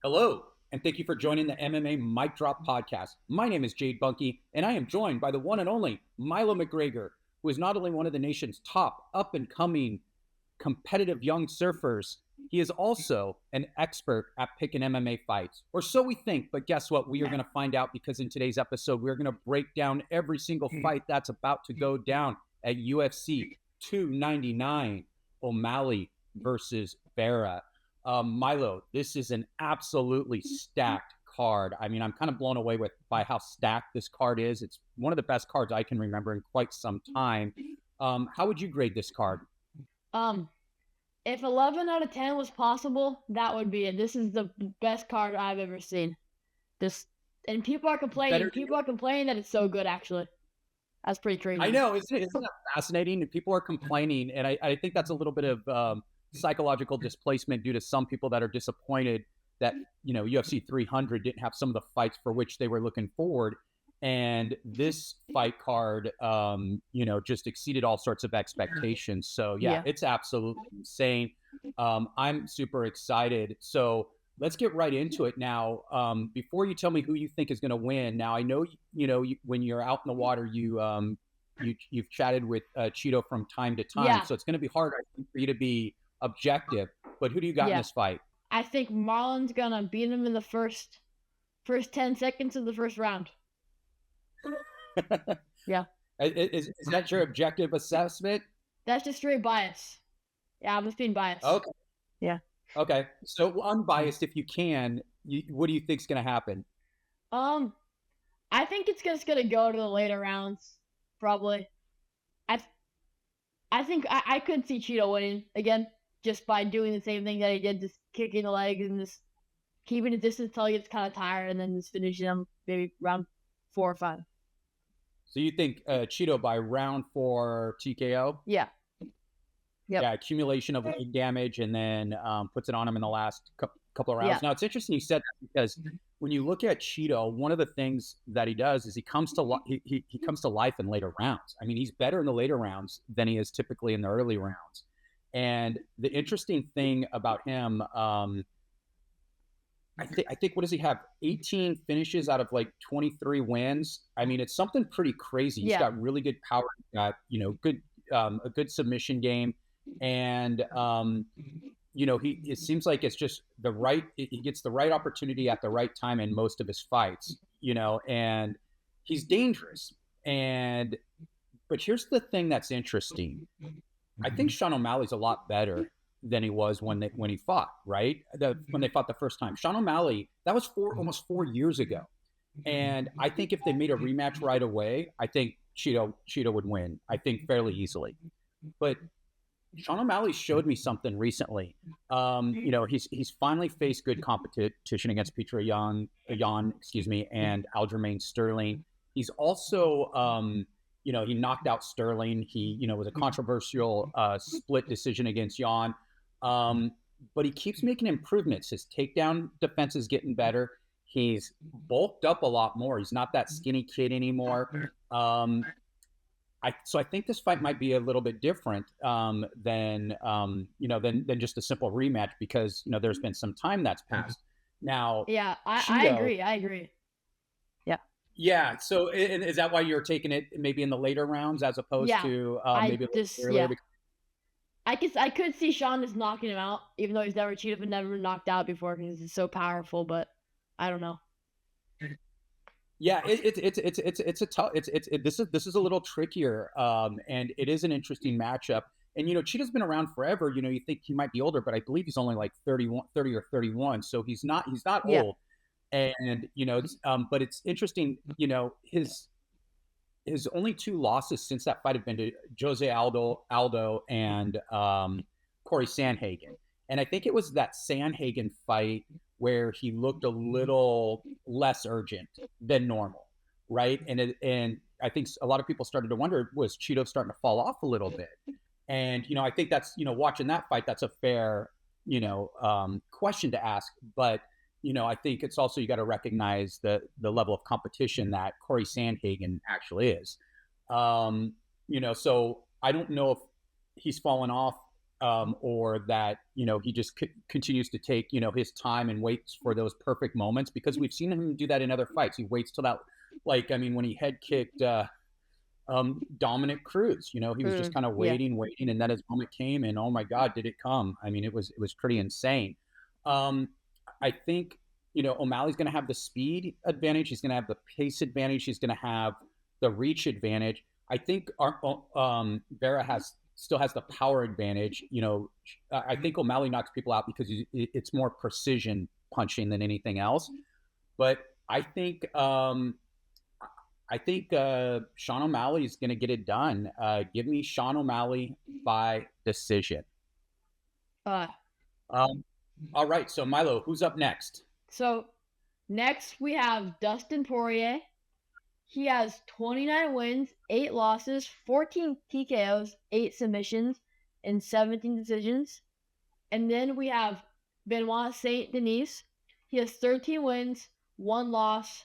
Hello, and thank you for joining the MMA Mic Drop podcast. My name is Jade Bunky, and I am joined by the one and only Milo McGregor, who is not only one of the nation's top up-and-coming competitive young surfers, he is also an expert at picking MMA fights. Or so we think, but guess what? We are going to find out because in today's episode, we're going to break down every single fight that's about to go down at UFC 299, O'Malley versus Vera. Milo, this is an absolutely stacked card. I mean, I'm kind of blown away by how stacked this card is. It's one of the best cards I can remember in quite some time. How would you grade this card? If 11 out of 10 was possible, that would be it. This is the best card I've ever seen. And people are complaining. People are complaining that it's so good, actually. That's pretty crazy. I know. Isn't that fascinating? People are complaining, and I think that's a little bit of psychological displacement due to some people that are disappointed that, UFC 300 didn't have some of the fights for which they were looking forward. And this fight card, just exceeded all sorts of expectations. So, yeah. It's absolutely insane. I'm super excited. So let's get right into it now. Before you tell me who you think is going to win, now I know, when you're out in the water, you've chatted with Cheeto from time to time. Yeah. So it's going to be hard, I think, for you to be objective. But who do you got in this fight? I think Marlon's going to beat him in the first 10 seconds of the first round. Yeah. Is that your objective assessment? That's just straight bias. Yeah, I'm just being biased. Okay. Yeah. Okay. So unbiased, if you can, what do you think's going to happen? I think it's just going to go to the later rounds, probably. I think I could see Cheeto winning again just by doing the same thing that he did, just kicking the legs and just keeping the distance until he gets kind of tired and then just finishing him maybe round 4 or 5. So you think Cheeto by round 4 TKO? Yeah. Yep. Yeah, accumulation of leg damage and then puts it on him in the last couple of rounds. Yeah. Now, it's interesting you said that because when you look at Cheeto, one of the things that he does is he comes to life in later rounds. I mean, he's better in the later rounds than he is typically in the early rounds. And the interesting thing about him, I think what does he have? 18 finishes out of like 23 wins. I mean, it's something pretty crazy. He's got really good power. He's got, a good submission game. And, it seems like it's just he gets the right opportunity at the right time in most of his fights, and he's dangerous. But here's the thing that's interesting. I think SeanO'Malley's a lot better than he was when he fought, right? When they fought the first time. SeanO'Malley, that was almost 4 years ago. And I think if they made a rematch right away, I think Cheeto would win, I think fairly easily. But SeanO'Malley showed me something recently. He's finally faced good competition against Petr Yan, and Aljamain Sterling. He's also he knocked out Sterling. He, was a controversial split decision against Yan. But he keeps making improvements. His takedown defense is getting better. He's bulked up a lot more. He's not that skinny kid anymore. So I think this fight might be a little bit different than just a simple rematch because, there's been some time that's passed. Now, yeah, I agree. Yeah. So is that why you're taking it maybe in the later rounds as opposed to maybe earlier? Yeah. I could see Sean just knocking him out, even though he's never cheated but never knocked out before because he's so powerful. But I don't know. Yeah, it's a tough. This is a little trickier, and it is an interesting matchup. And Cheetah's been around forever. You think he might be older, but I believe he's only like 30 or 31, so he's not old. And but it's interesting. His only 2 losses since that fight have been to Jose Aldo and Corey Sandhagen. And I think it was that Sandhagen fight where he looked a little less urgent than normal, right? And I think a lot of people started to wonder, was Cheeto starting to fall off a little bit? And I think that's watching that fight, that's a fair question to ask. But I think it's also, you got to recognize the level of competition that Corey Sandhagen actually is. So I don't know if he's fallen off or that, he just continues to take, his time and waits for those perfect moments, because we've seen him do that in other fights. He waits till that, when he head kicked Dominic Cruz, he was just kind of waiting, and then his moment came, and oh my God, did it come? I mean, it was pretty insane. I think, O'Malley's going to have the speed advantage. He's going to have the pace advantage. He's going to have the reach advantage. I think Vera still has the power advantage. I think O'Malley knocks people out because it's more precision punching than anything else. But I think Sean O'Malley is going to get it done. Give me Sean O'Malley by decision. All right. So Milo, who's up next? So next we have Dustin Poirier. He has 29 wins, 8 losses, 14 TKOs, 8 submissions, and 17 decisions. And then we have Benoit Saint-Denis. He has 13 wins, 1 loss,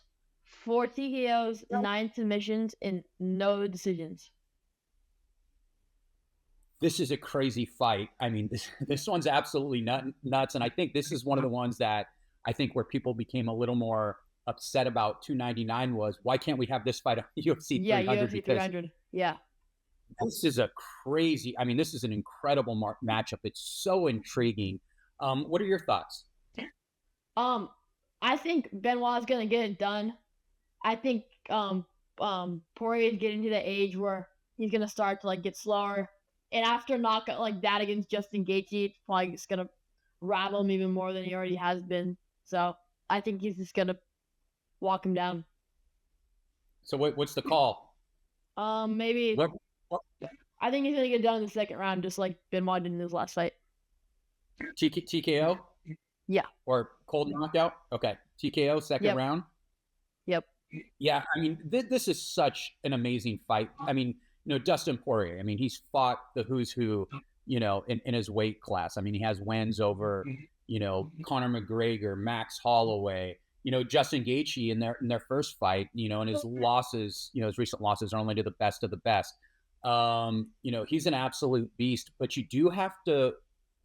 4 TKOs, 9 submissions, and no decisions. This is a crazy fight. I mean, this one's absolutely nuts. And I think this is one of the ones that I think where people became a little more upset about 299 was, why can't we have this fight on UFC 300? Yeah, UFC 300. Yeah. This is a crazy, this is an incredible matchup. It's so intriguing. What are your thoughts? I think Benoit's going to get it done. I think Poirier is getting to the age where he's going to start to get slower. And after a knockout like that against Justin Gaethje, it's probably just going to rattle him even more than he already has been. So I think he's just going to walk him down. So what's the call? Maybe. I think he's going to get done in the second round, just like Benoit did in his last fight. TKO? Yeah. Or cold knockout? Okay. TKO, second round? Yep. Yeah, this is such an amazing fight. Dustin Poirier, he's fought the who's who, in his weight class. He has wins over, Conor McGregor, Max Holloway, Justin Gaethje in their first fight, and his losses, his recent losses are only to the best of the best. He's an absolute beast, but you do have to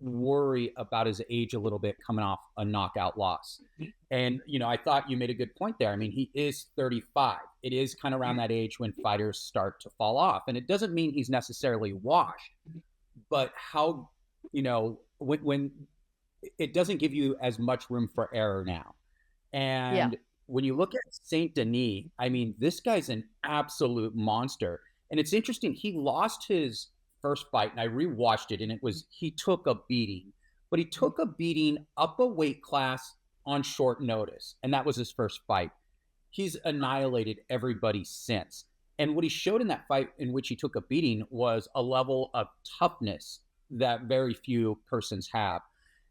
worry about his age a little bit coming off a knockout loss. And, I thought you made a good point there. He is 35. It is kind of around that age when fighters start to fall off. And it doesn't mean he's necessarily washed, but how, when it doesn't give you as much room for error now. And when you look at Saint-Denis, this guy's an absolute monster. And it's interesting. He lost his first fight, and I rewatched it, and he took a beating, but he took a beating up a weight class on short notice, and that was his first fight. He's annihilated everybody since. And what he showed in that fight in which he took a beating was a level of toughness that very few persons have.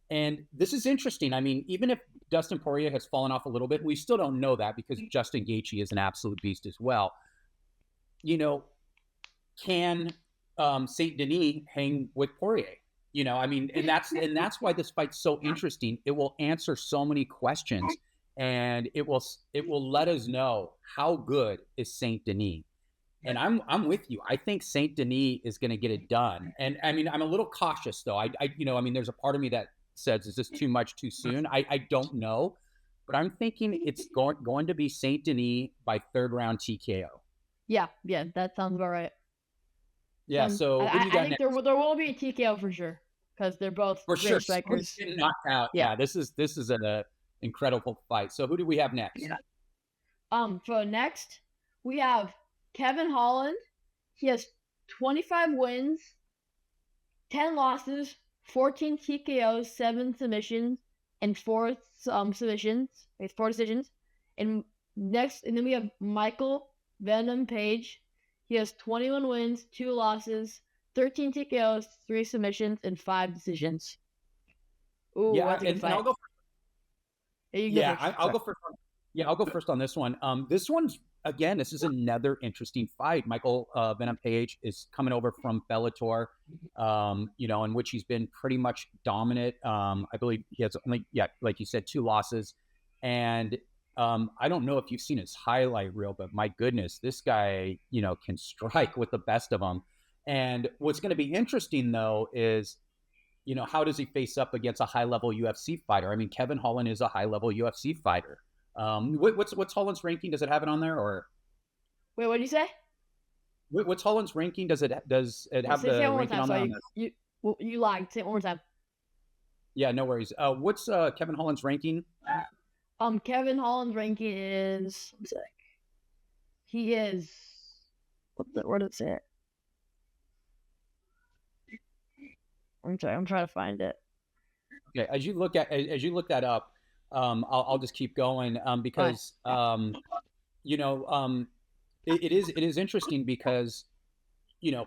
And this is interesting. Even if Dustin Poirier has fallen off a little bit, we still don't know that because Justin Gaethje is an absolute beast as well. Can Saint-Denis hang with Poirier? And that's why this fight's so interesting. It will answer so many questions, and it will let us know how good is Saint-Denis. And I'm with you. I think Saint-Denis is going to get it done. And I'm a little cautious though. There's a part of me that says, is this too much too soon? I don't know, but I'm thinking it's going to be Saint-Denis by third round TKO. Yeah, that sounds about right. Yeah, so I think there will be a TKO for sure because they're both great strikers. Knocked out. Yeah, this is an incredible fight. So who do we have next? Yeah. So next we have Kevin Holland. He has 25 wins, 10 losses, 14 TKOs, 7 submissions, and 4 submissions. 4 decisions. And then we have Michael Venom Page. He has 21 wins, 2 losses, 13 TKOs, 3 submissions, and 5 decisions. Ooh, that's a good fight. I'll go first. Yeah, I'll go first on this one. This one's, again, this is another interesting fight. Michael Venom Page is coming over from Bellator, in which he's been pretty much dominant. I believe he has only, like you said, 2 losses. And I don't know if you've seen his highlight reel, but my goodness, this guy, can strike with the best of them. And what's going to be interesting, though, is how does he face up against a high-level UFC fighter? I mean, Kevin Holland is a high-level UFC fighter. What's Holland's ranking? Does it have it on there, or wait? What did you say? What's Holland's ranking? Does it have the ranking on there? You lied. Say it one more time. Yeah, no worries. What's Kevin Holland's ranking? Kevin Holland's ranking is. He is. Where did it say it? I'm trying to find it. Okay, as you look that up, I'll just keep going because it is interesting because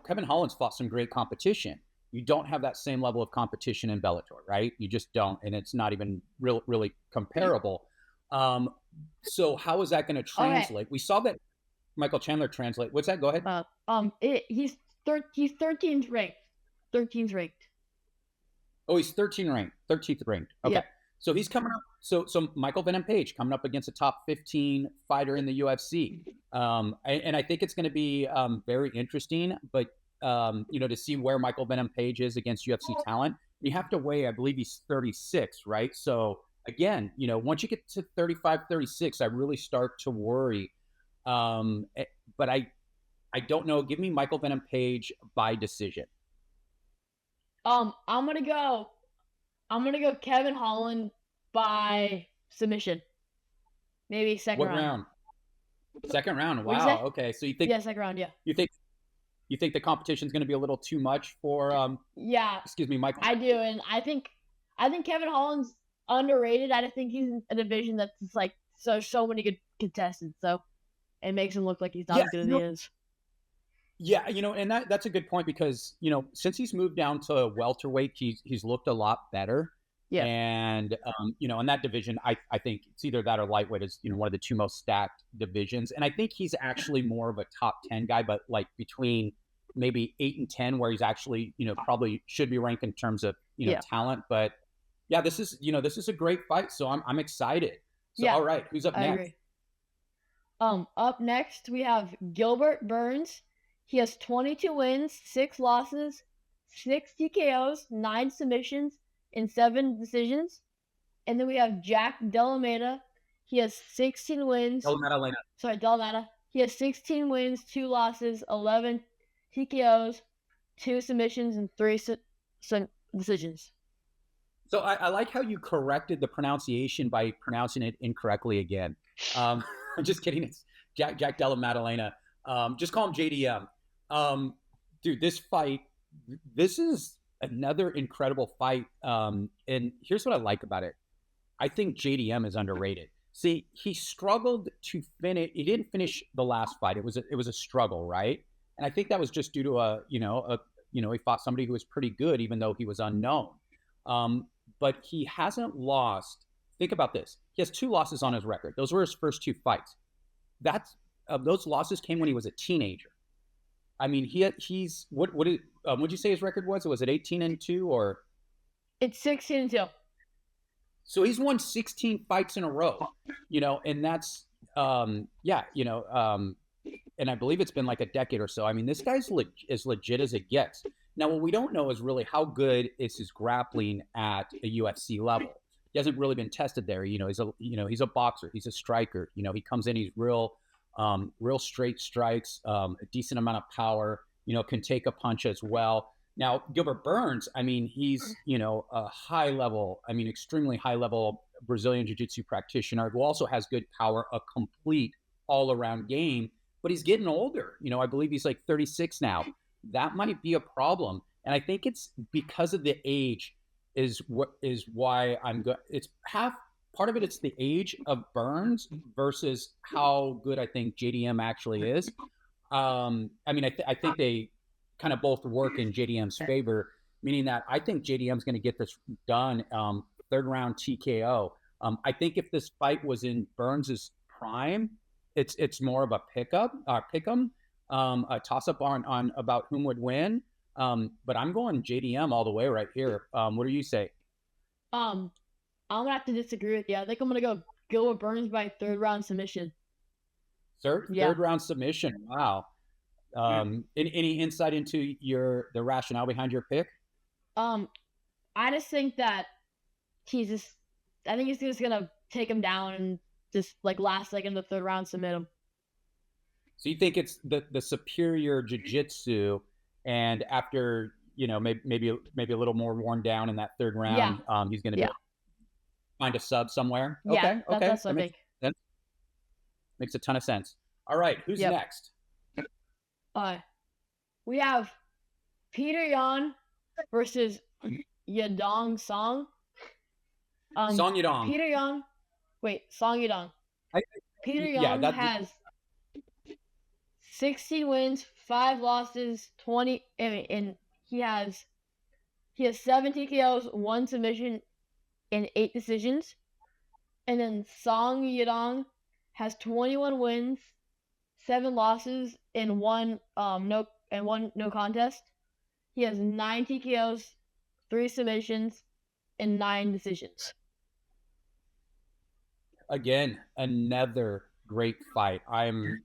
Kevin Holland's fought some great competition. You don't have that same level of competition in Bellator, right? You just don't, and it's not even really comparable. So how is that going to translate? Okay. We saw that Michael Chandler translate. What's that? Go ahead. He's 13th ranked. 13th ranked. Oh, he's 13th ranked. Okay. Yeah. So he's coming up. So Michael Venom Page coming up against a top 15 fighter in the UFC. And I think it's going to be very interesting, but to see where Michael Venom Page is against UFC talent, you have to weigh, I believe he's 36, right? So again, once you get to 35, 36, I really start to worry. But I don't know. Give me Michael Venom Page by decision. I'm gonna go Kevin Holland by submission. Maybe second round. What round? Second round. Wow. Okay. So you think? Yeah, second round. Yeah. You think the competition's going to be a little too much for? Yeah. Excuse me, Michael. I do, and I think Kevin Holland's underrated. I think he's in a division that's like so many good contestants. So it makes him look like he's not as good as he is. Yeah, and that's a good point because, since he's moved down to welterweight, he's looked a lot better. Yeah. And, in that division, I think it's either that or lightweight is, one of the two most stacked divisions. And I think he's actually more of a top 10 guy, but like between maybe 8 and 10, where he's actually, probably should be ranked in terms of, talent. But yeah, this is a great fight. So I'm excited. So, all right, who's up next? I agree. Up next, we have Gilbert Burns. He has 22 wins, 6 losses, 6 TKOs, 9 submissions, and 7 decisions. And then we have Jack Della Almeida. He has 16 wins. Della. He has 16 wins, 2 losses, 11 TKOs, 2 submissions, and 3 decisions. So I like how you corrected the pronunciation by pronouncing it incorrectly again. I'm just kidding. It's Jack Della Maddalena. Just call him JDM. Dude, this is another incredible fight. And here's what I like about it. I think JDM is underrated. See, he struggled to finish. He didn't finish the last fight. It was a struggle, right? And I think that was just due to he fought somebody who was pretty good, even though he was unknown. But he hasn't lost. Think about this. He has 2 losses on his record. Those were his first 2 fights. Those losses came when he was a teenager. I mean, he's what'd you say his record was? Was it 18-2 or? It's 16-2. So he's won 16 fights in a row, and that's and I believe it's been like a decade or so. I mean, this guy's as legit as it gets. Now, what we don't know is really how good is his grappling at a UFC level. He hasn't really been tested there. He's a boxer. He's a striker. He comes in. He's real straight strikes, a decent amount of power. Can take a punch as well. Now, Gilbert Burns, I mean, he's a high level. I mean, extremely high level Brazilian jiu-jitsu practitioner who also has good power, a complete all around game. But he's getting older. I believe he's like 36 now. That might be a problem, and I think it's because of the age is why I'm good. It's part of it. It's the age of Burns versus how good I think JDM actually is. I mean, I think they kind of both work in JDM's favor, meaning that I think JDM's going to get this done. 3rd round TKO. I think if this fight was in Burns's prime, it's more of a pick'em. A toss-up on about whom would win. But I'm going JDM all the way right here. What do you say? I'm going to have to disagree with you. I think I'm going to go Gilbert Burns by 3rd round submission. Third round submission. Wow. Any insight into the rationale behind your pick? I just think that I think he's just gonna take him down and just like last second of the 3rd round submit him. So you think it's the superior jiu-jitsu, and after maybe a little more worn down in that 3rd round, he's going to find a sub somewhere. Yeah, okay, that's what I think. Makes a ton of sense. All right, who's next? We have Petr Yan versus Yadong Song. Song Yadong. Song Yadong. Petr Yan has 16 wins, 5 losses, 20, and he has 7 TKOs, 1 submission, and 8 decisions. And then Song Yadong has 21 wins, 7 losses, and 1 no contest. He has 9 TKOs, 3 submissions, and 9 decisions. Again, another great fight. I'm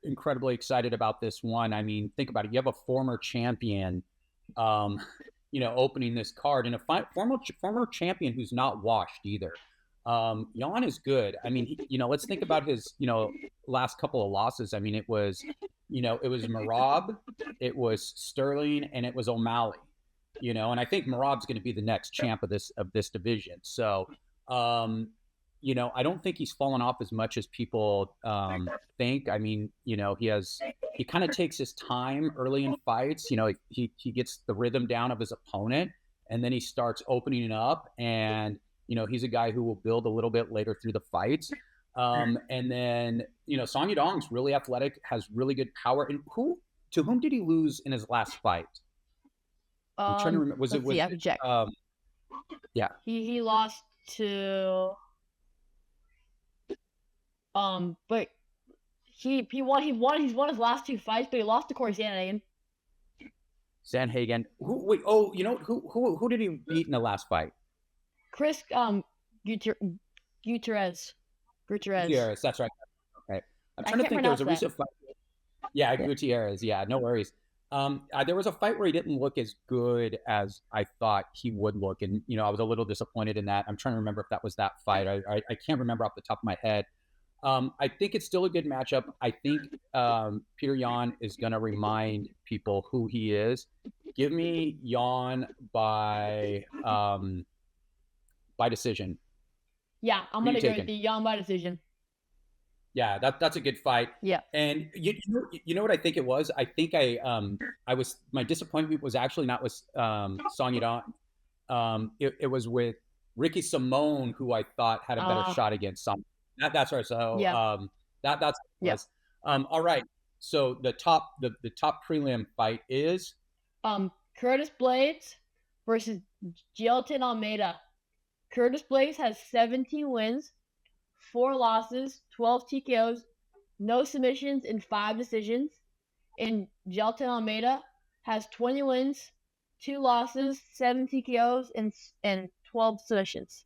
incredibly excited about this one. I mean, think about it. You have a former champion, opening this card, and a former champion who's not washed either. Yan is good. I mean, let's think about his, last couple of losses. I mean, it was Merab, it was Sterling, and it was O'Malley. And I think Merab's going to be the next champ of this division. So, I don't think he's fallen off as much as people think. I mean, he kind of takes his time early in fights. He gets the rhythm down of his opponent, and then he starts opening it up. And he's a guy who will build a little bit later through the fights. And then Song Yadong's really athletic, has really good power. And to whom did he lose in his last fight? I'm trying to remember. I have to check. Yeah. He lost to. But he's won his last 2 fights, but he lost to Corey Sandhagen. Sandhagen. Who did he beat in the last fight? Chris Gutierrez. Gutierrez, that's right. Okay. I'm trying to think. There was a recent fight. Yeah, Gutierrez. Yeah, no worries. There was a fight where he didn't look as good as I thought he would look, and I was a little disappointed in that. I'm trying to remember if that was that fight. I can't remember off the top of my head. I think it's still a good matchup. I think Petr Yan is going to remind people who he is. Give me Yan by decision. Yeah, I'm going to go with the Yan by decision. Yeah, that's a good fight. Yeah. And you know what I think it was? I think my disappointment was actually not with Song Yadong. It was with Ricky Simone, who I thought had a better shot against Song. That's right. So that's what it was. All right. So the top prelim fight is Curtis Blaydes versus Jailton Almeida. Curtis Blaydes has 17 wins, 4 losses, 12 TKOs, no submissions, and 5 decisions. And Jailton Almeida has 20 wins, 2 losses, 7 TKOs, and 12 submissions.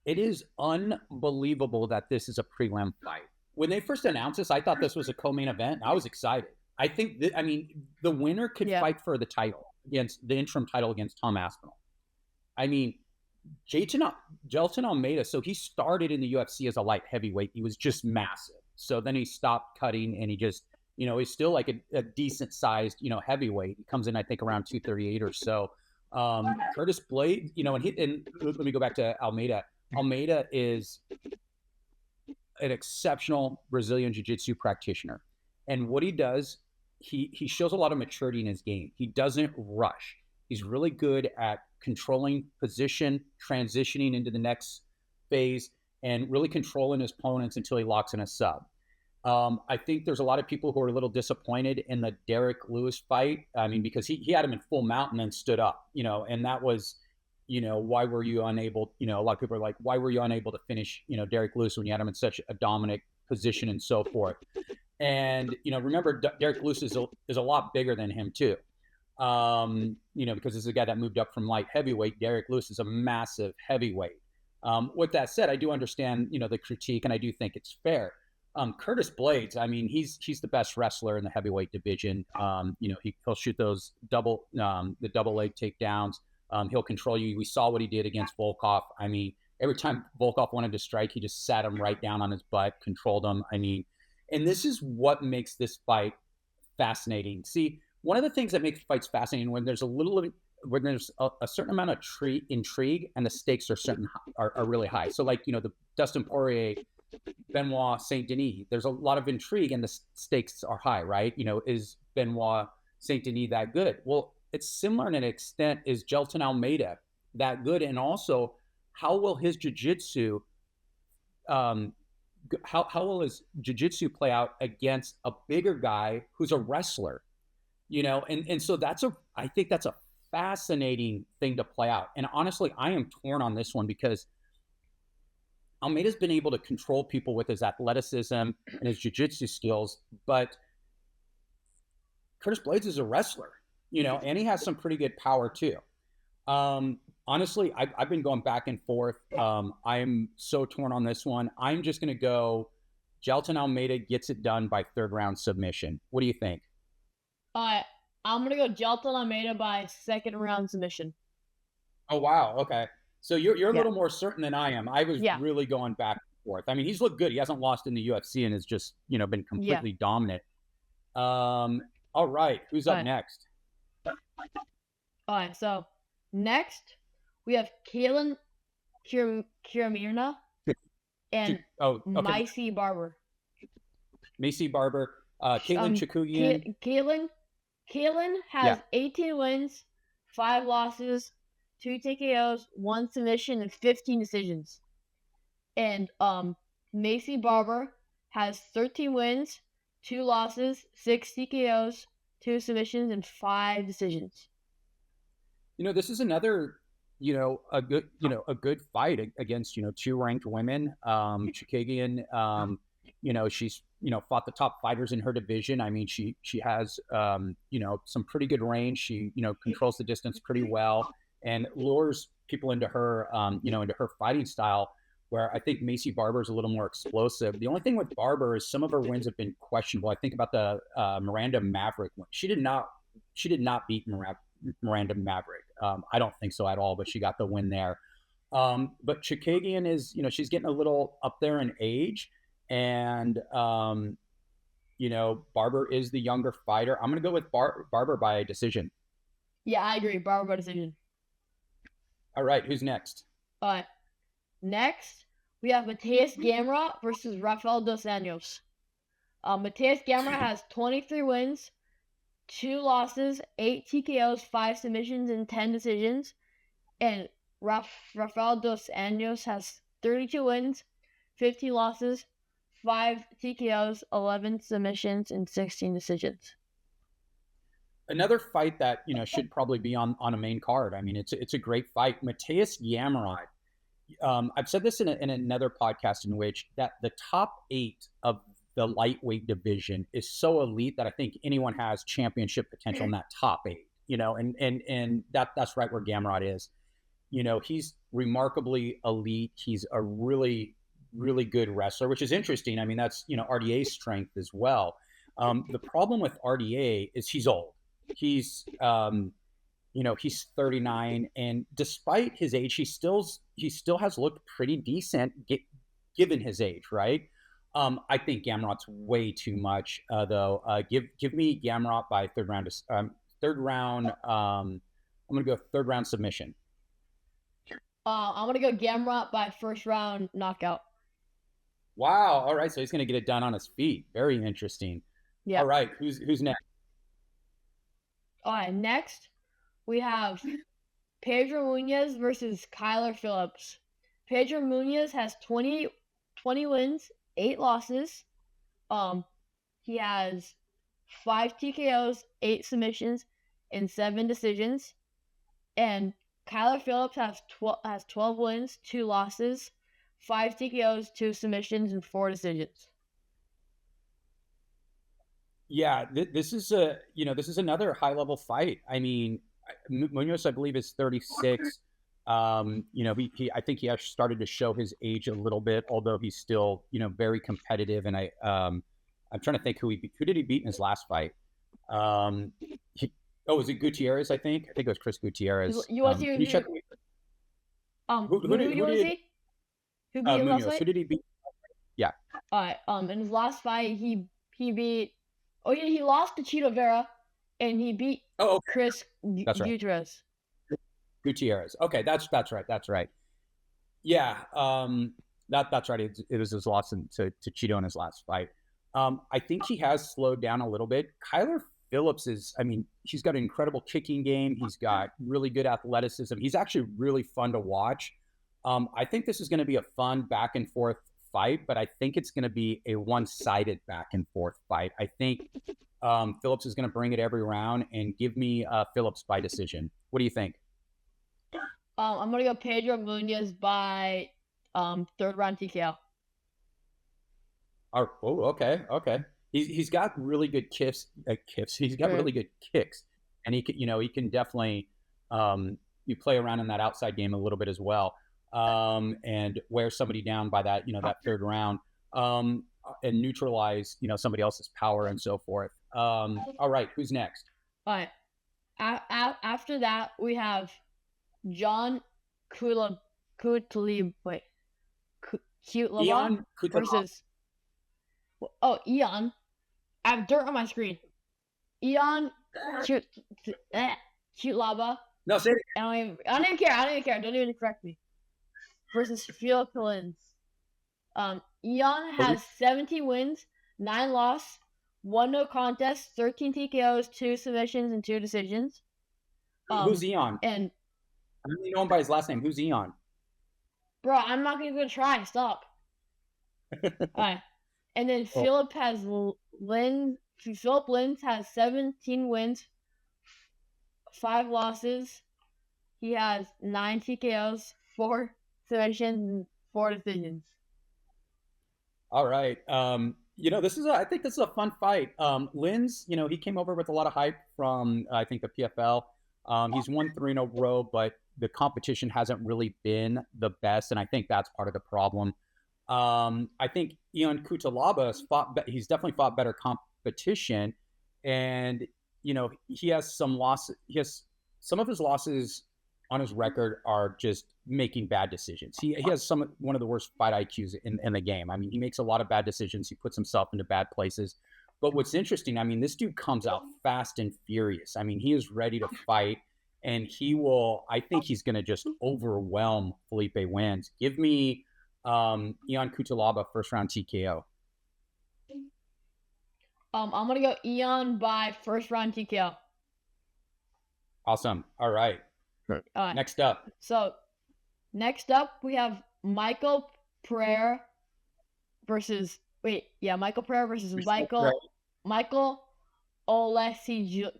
It is unbelievable that this is a prelim fight. When they first announced this, I thought this was a co-main event. I was excited. I think the winner could fight for the title against the interim title against Tom Aspinall. I mean, Jailton Almeida. So he started in the UFC as a light heavyweight. He was just massive. So then he stopped cutting, and he just, he's still like a decent sized, heavyweight. He comes in, I think, around 238 or so. Curtis Blaydes, and let me go back to Almeida. Almeida is an exceptional Brazilian jiu-jitsu practitioner. And what he does, he shows a lot of maturity in his game. He doesn't rush. He's really good at controlling position, transitioning into the next phase, and really controlling his opponents until he locks in a sub. I think there's a lot of people who are a little disappointed in the Derek Lewis fight. I mean, because he had him in full mount and then stood up, and that was, why were you unable, a lot of people are like, why were you unable to finish, Derek Lewis when you had him in such a dominant position and so forth. And, remember, Derek Lewis is a lot bigger than him too. Because this is a guy that moved up from light heavyweight. Derek Lewis is a massive heavyweight. With that said, I do understand, the critique, and I do think it's fair. Curtis Blaydes, I mean, he's the best wrestler in the heavyweight division. He'll shoot those the double leg takedowns. He'll control you. We saw what he did against Volkov. I mean, every time Volkov wanted to strike, he just sat him right down on his butt, controlled him. I mean, and this is what makes this fight fascinating. See, one of the things that makes fights fascinating when there's a certain amount of intrigue and the stakes are really high. So like, the Dustin Poirier, Benoit Saint-Denis, there's a lot of intrigue and the stakes are high, right? Is Benoit Saint-Denis that good? Well, it's similar in an extent. Is Jailton Almeida that good? And also, how will his jiu-jitsu how will his jiu-jitsu play out against a bigger guy who's a wrestler? And so I think that's a fascinating thing to play out. And honestly, I am torn on this one because Almeida's been able to control people with his athleticism and his jiu-jitsu skills, but Curtis Blaydes is a wrestler, and he has some pretty good power too. Honestly, I've been going back and forth. I'm so torn on this one. I'm just going to go Jailton Almeida gets it done by third round submission. What do you think? I'm going to go Jailton Almeida by second round submission. Oh, wow. Okay. So you're a little more certain than I am. I was really going back and forth. I mean, he's looked good. He hasn't lost in the UFC and has just, been completely dominant. All right. Who's up next? All right. So next we have Katlyn Chookagian and Maycee Barber. Maycee Barber. Katlyn Chookagian. Katlyn has 18 wins, 5 losses, 2 TKOs, 1 submission, and 15 decisions. And Maycee Barber has 13 wins, 2 losses, 6 TKOs, 2 submissions, and 5 decisions. This is another, a good fight against, 2 ranked women. Chookagian, she's, fought the top fighters in her division. I mean, she has, some pretty good range. She, controls the distance pretty well and lures people into her, into her fighting style, where I think Maycee Barber is a little more explosive. The only thing with Barber is some of her wins have been questionable. I think about the Miranda Maverick win. She did not beat Miranda Maverick. I don't think so at all, but she got the win there. But Chookagian is, she's getting a little up there in age, and Barber is the younger fighter. I'm going to go with Barber by decision. Yeah, I agree. Barber by decision. All right, who's next? All right. Next, we have Matthias Gamrot versus Rafael dos Anjos. Matthias Gamrot has 23 wins, 2 losses, 8 TKOs, 5 submissions, and 10 decisions. And Rafael dos Anjos has 32 wins, 50 losses, 5 TKOs, 11 submissions, and 16 decisions. Another fight that should probably be on a main card. I mean, it's a great fight. Matthias Gamrot. I've said this in another podcast in which that the top 8 of the lightweight division is so elite that I think anyone has championship potential in that top 8. And that's right where Gamrot is. He's remarkably elite. He's a really, really good wrestler, which is interesting. I mean, that's RDA's strength as well. The problem with RDA is he's old. He's he's 39, and despite his age, he still has looked pretty decent given his age, right? I think Gamrot's way too much, though. Give me Gamrot by third round. I'm gonna go third round submission. I'm gonna go Gamrot by first round knockout. Wow. All right, so he's gonna get it done on his feet. Very interesting. Yeah. All right, who's next? All right, next we have Pedro Munhoz versus Kyler Phillips. Pedro Munhoz has 20 wins, 8 losses. He has 5 TKOs, 8 submissions, and 7 decisions. And Kyler Phillips has 12 wins, 2 losses, 5 TKOs, 2 submissions, and 4 decisions. Yeah, this is another high level fight. I mean, Munhoz, I believe, is 36. I think he actually started to show his age a little bit, although he's still, very competitive. And I'm trying to think who did he beat in his last fight? Was it Gutierrez? I think it was Chris Gutierrez. Can you check? Who did he? Who beat him last fight? Who did he beat? Yeah. All right. In his last fight, he beat. Oh yeah, he lost to Chito Vera, and he beat Chris Gutierrez. Gutierrez. Okay, that's right. That's right. Yeah. That's right. It was his loss to Chito in his last fight. I think he has slowed down a little bit. Kyler Phillips he's got an incredible kicking game. He's got really good athleticism. He's actually really fun to watch. I think this is going to be a fun back and forth fight, but I think it's going to be a one-sided back and forth fight. I think Phillips is going to bring it every round and give me Phillips by decision. What do you think? I'm going to go Pedro Munoz by third round TKO. Oh, okay. He's got really good kicks. He's got really good kicks, and he can definitely you play around in that outside game a little bit as well, and wear somebody down by that that third round, and neutralize somebody else's power and so forth. All right, who's next? All right. After that, we have John Cutelaba versus Ian. I have dirt on my screen. Ian Cutelaba. No, say it. I don't even care. Don't even correct me. Versus Philip Lins. Ian has 17 wins, 9 losses, 1 no contest, 13 TKOs, 2 submissions, and 2 decisions. Who's Ian? And I don't know him by his last name. Who's Ian? Bro, I'm not even gonna try. Stop. All right. And then Philip Lins has 17 wins, 5 losses. He has 9 TKOs, 4 submissions, and 4 decisions. All right. I think this is a fun fight. Lins, he came over with a lot of hype from I think the PFL. He's won 3 in a row, but the competition hasn't really been the best, and I think that's part of the problem. I think Ian Cutelaba he's definitely fought better competition, and he has some losses. Some of his losses on his record are just making bad decisions. He has one of the worst fight IQs in the game. He makes a lot of bad decisions. He puts himself into bad places. But what's interesting, this dude comes out fast and furious. He is ready to fight, and I think he's going to just overwhelm Felipe Wins. Give me Ian Cutelaba first round TKO. I'm going to go Ian by first round TKO. Awesome. All right. Next up. So, next up, we have Michael Pereira versus Michael Olesijuk.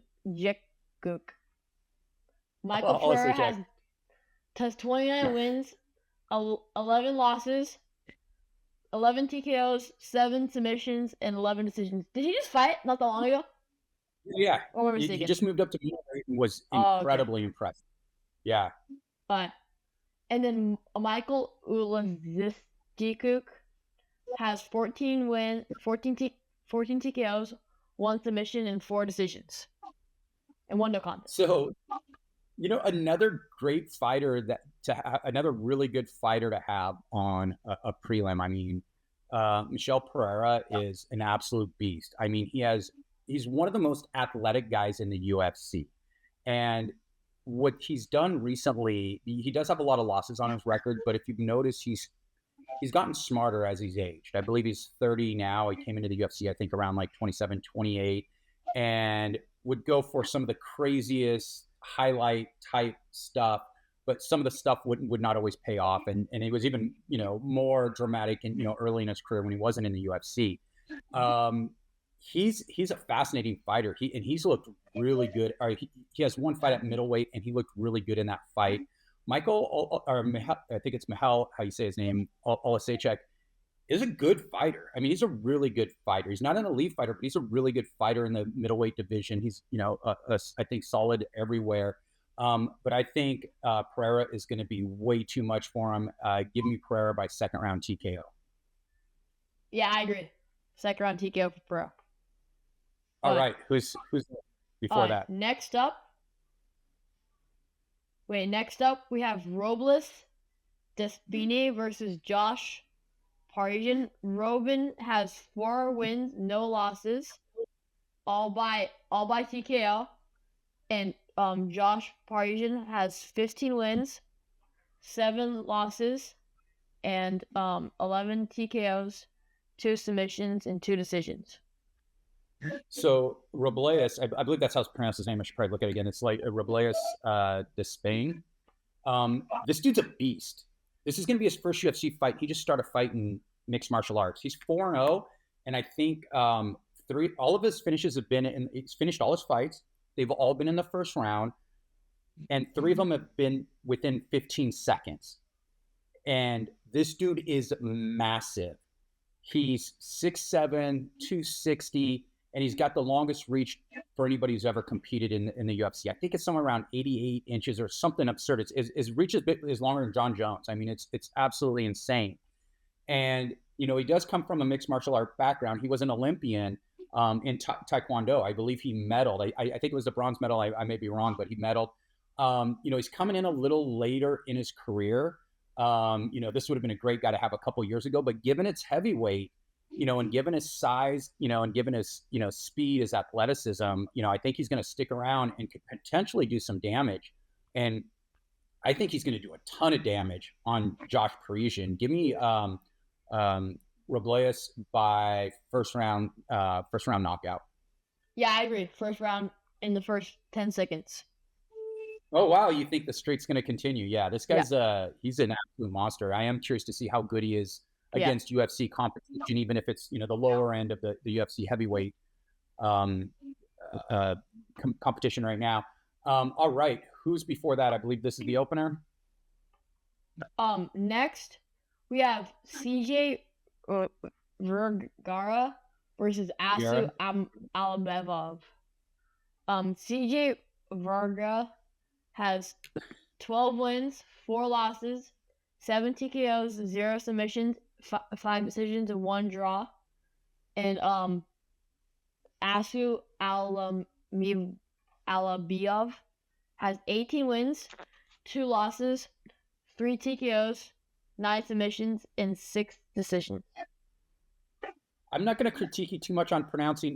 Michael Pereira has 29 wins, 11 losses, 11 TKOs, 7 submissions, and 11 decisions. Did he just fight not that long ago? Yeah. He just moved up to middleweight and was incredibly impressive. Yeah. And then Michael Ulazikuk has 14 wins, 14 TKOs, 1 submission, and 4 decisions, and 1 no contest. So, another great fighter another really good fighter to have on a prelim. Michel Pereira is an absolute beast. He's one of the most athletic guys in the UFC, and what he's done recently, he does have a lot of losses on his record, but if you've noticed, he's gotten smarter as he's aged. I believe he's 30 now. He came into the UFC, I think, around like 27, 28, and would go for some of the craziest highlight type stuff, but some of the stuff would not always pay off. And it was even, more dramatic in, early in his career when he wasn't in the UFC. He's a fascinating fighter. He's looked really good. He has 1 fight at middleweight, and he looked really good in that fight. I think it's Michal, how you say his name, Olesijuk, is a good fighter. He's a really good fighter. He's not an elite fighter, but he's a really good fighter in the middleweight division. He's, I think solid everywhere. But I think Pereira is going to be way too much for him. Give me Pereira by second round TKO. Yeah, I agree. Second round TKO for Pereira. All right. Who's before that? Next up, we have Robles Despini versus Josh Parisian. Robin has 4 wins, no losses, all by TKO, and Josh Parisian has 15 wins, 7 losses, and 11 TKOs, 2 submissions, and 2 decisions. So Robles, I believe that's how it's pronounced his name. I should probably look at it again. It's like Robles Despini. This dude's a beast. This is going to be his first UFC fight. He just started fighting mixed martial arts. He's 4-0, and I think all of his finishes have been he's finished all his fights. They've all been in the first round, and 3 of them have been within 15 seconds. And this dude is massive. He's 6'7", 260, and he's got the longest reach for anybody who's ever competed in the UFC. I think it's somewhere around 88 inches or something absurd. His reach is longer than John Jones. I mean, it's absolutely insane. And, he does come from a mixed martial art background. He was an Olympian in Taekwondo. I believe he medaled. I think it was the bronze medal. I may be wrong, but he medaled. He's coming in a little later in his career. This would have been a great guy to have a couple years ago, but given its heavyweight, and given his size, and given his, speed, his athleticism, I think he's going to stick around and could potentially do some damage. And I think he's going to do a ton of damage on Josh Parisian. Give me Robles by first round knockout. Yeah, I agree. First round in the first 10 seconds. Oh, wow. You think the streak's going to continue? Yeah, this guy's he's an absolute monster. I am curious to see how good he is against UFC competition, even if it's, the lower end of the UFC heavyweight competition right now. All right. Who's before that? I believe this is the opener. Next, we have CJ Vergara versus Asu Alabevov. CJ Vergara has 12 wins, 4 losses, 7 TKOs, 0 submissions, 5 decisions, and 1 draw. And Asu Alabevov has 18 wins, 2 losses, 3 TKOs, 9 submissions, and 6 decisions. I'm not going to critique you too much on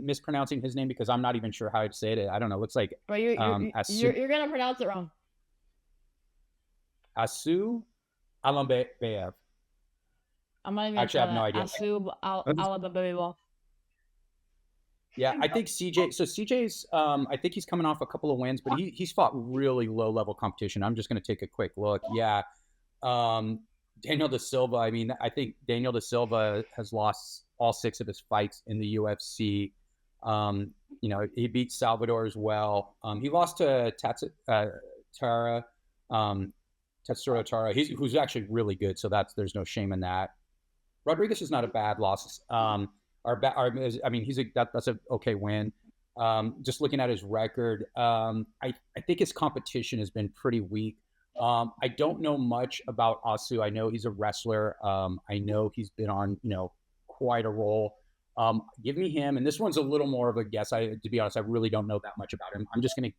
mispronouncing his name because I'm not even sure how I'd say it. I don't know. It looks like but you're going to pronounce it wrong. Asu Almeida. I'm not even actually, I have no idea. Asu Almeida. Yeah, I think CJ. So CJ's. I think he's coming off a couple of wins, but he's fought really low level competition. I'm just going to take a quick look. Yeah, Daniel Da Silva. I mean, I think Daniel Da Silva has lost all 6 of his fights in the UFC. He beat Salvador as well. He lost to Tara. Tetsuro Tara, who's actually really good, so there's no shame in that. Rodriguez is not a bad loss. That's an okay win. Just looking at his record, I think his competition has been pretty weak. I don't know much about Asu. I know he's a wrestler. I know he's been on quite a roll. Give me him, and this one's a little more of a guess. To be honest, I really don't know that much about him. I'm just gonna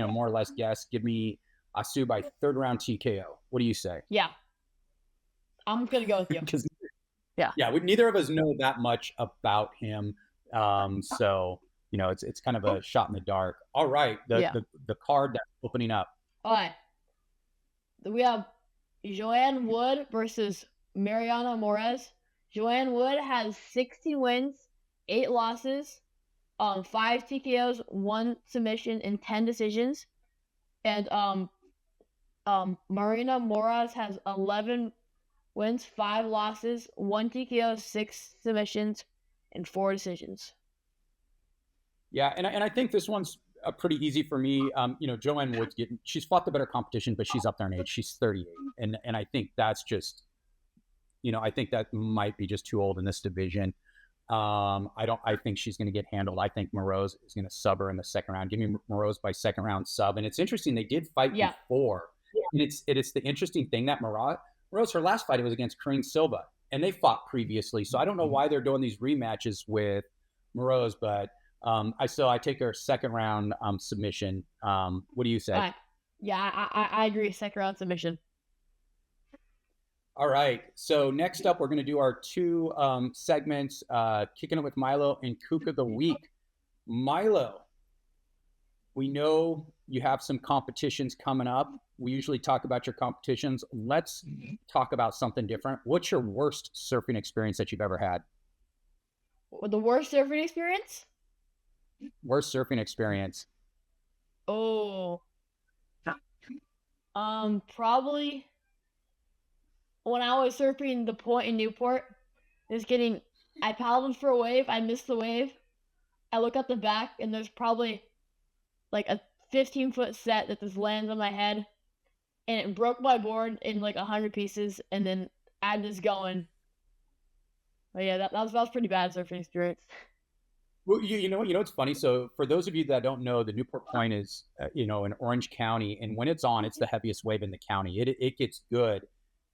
more or less guess. Give me Asu by 3rd round TKO. What do you say? Yeah. I'm going to go with you. Yeah, neither of us know that much about him. So, it's kind of a shot in the dark. All right. The card that's opening up. All right. We have Joanne Wood versus Mariana Moraes. Joanne Wood has 16 wins, 8 losses, 5 TKOs, 1 submission, and 10 decisions. And Marina Moraes has 11 wins, 5 losses, 1 TKO, 6 submissions, and 4 decisions. Yeah, and I think this one's pretty easy for me. Joanne Wood's she's fought the better competition, but she's up there in age. She's 38, and I think that's just, I think that might be just too old in this division. I think she's going to get handled. I think Moroz is going to sub her in the second round. Give me Moroz by second round sub. And it's interesting, they did fight before. And it's the interesting thing that Moroz, her last fight, it was against Karine Silva, and they fought previously. So I don't know why they're doing these rematches with Moroz, but I take her second round submission. What do you say? I agree. Second round submission. All right. So next up, we're going to do our two segments, kicking it with Milo and Chook of the Week. Milo, we know you have some competitions coming up. We usually talk about your competitions. Let's talk about something different. What's your worst surfing experience that you've ever had? The worst surfing experience? Worst surfing experience. Oh. Probably when I was surfing the point in Newport. I paddled for a wave. I missed the wave. I look at the back, and there's probably like a 15-foot set that just lands on my head, and it broke my board in like 100 pieces, and then I'm just going. But yeah, that was pretty bad surfing experience. Well, you know what's funny? So for those of you that don't know, the Newport Point is, in Orange County, and when it's on, it's the heaviest wave in the county. It gets good,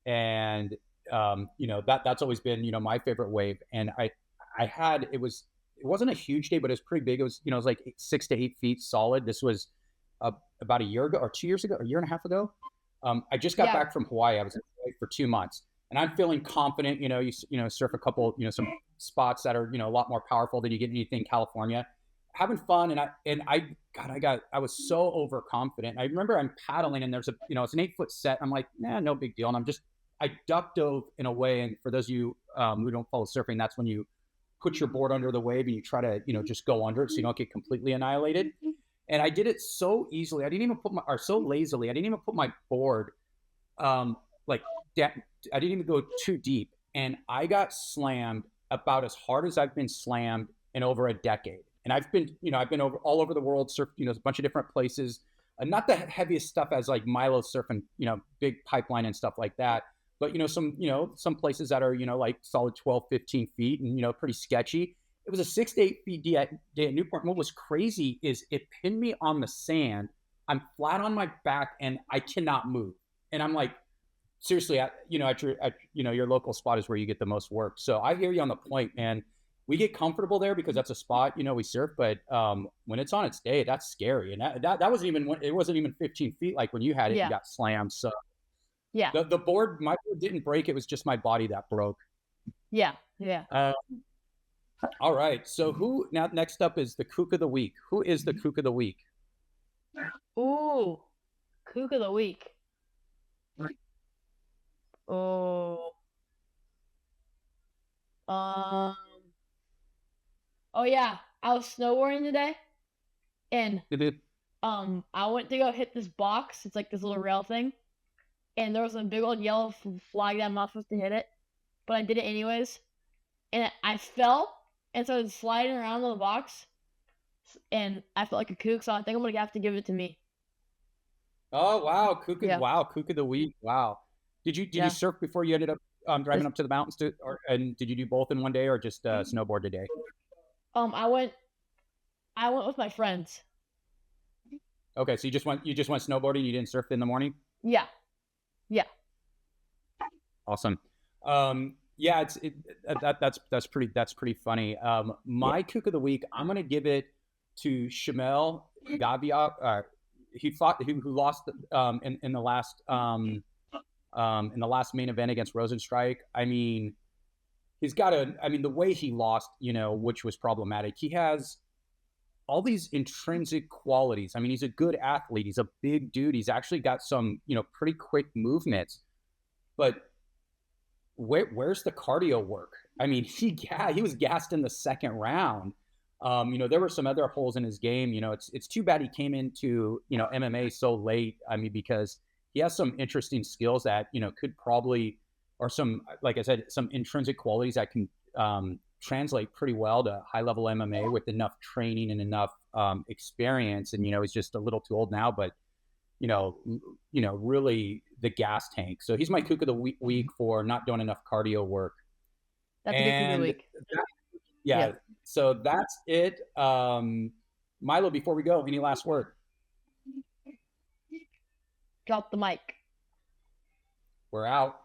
and that's always been my favorite wave. And it wasn't a huge day, but it was pretty big. It was it was like 6 to 8 feet solid. This was about a year ago or 2 years ago, a year and a half ago. I just got back from Hawaii. I was in Hawaii for 2 months. And I'm feeling confident. You surf a couple, some spots that are a lot more powerful than you get anything in California. Having fun, I was so overconfident. I remember I'm paddling, and there's it's an 8-foot set. I'm like, no big deal. And I duck dove in a way. And for those of you who don't follow surfing, that's when you put your board under the wave and you try to just go under it so you don't get completely annihilated. And I did it so easily. I didn't even so lazily. I didn't even put my board I didn't even go too deep, and I got slammed about as hard as I've been slammed in over a decade. And I've been over all over the world, surfed, a bunch of different places. Not the heaviest stuff as like Milo surfing, big pipeline and stuff like that. But, some places that are, like solid 12, 15 feet and, pretty sketchy. It was a 6 to 8 feet day at Newport. And what was crazy is it pinned me on the sand. I'm flat on my back and I cannot move. And I'm like, seriously, at your local spot is where you get the most work. So I hear you on the point, man. We get comfortable there because that's a spot, we surf. But when it's on its day, that's scary. And that wasn't even 15 feet like when you had it, you got slammed. So yeah, the board, my board didn't break. It was just my body that broke. Yeah. All right. So next up is the Kook of the Week. Who is the Kook of the Week? Ooh, Kook of the Week. Oh. Oh yeah, I was snowboarding today, and I went to go hit this box. It's like this little rail thing, and there was a big old yellow flag that I'm not supposed to hit it, but I did it anyways, and I fell and started sliding around on the box, and I felt like a kook. So I think I'm gonna have to give it to me. Oh wow, Kook of the Week. Wow. Did you surf before you ended up driving up to the mountains and did you do both in one day or just snowboard today? I went with my friends. Okay, so you just went snowboarding. You didn't surf in the morning. Yeah. Awesome. Yeah, that's pretty funny. My Kook of the Week, I'm gonna give it to Shamel Gavia. Who lost in the last main event against Rosenstrike. I mean, the way he lost, which was problematic. He has all these intrinsic qualities. I mean, he's a good athlete. He's a big dude. He's actually got some, pretty quick movements. But where's the cardio work? I mean, he was gassed in the second round. There were some other holes in his game. It's too bad he came into, MMA so late. I mean, because he has some interesting skills that, could probably, or some, like I said, some intrinsic qualities that can translate pretty well to high level MMA with enough training and enough experience. And, he's just a little too old now, but, really the gas tank. So he's my Kook of the week for not doing enough cardio work. That's a good Kook of the Week. Yeah. Yeah. So that's it. Milo, before we go, any last word? Drop the mic. We're out.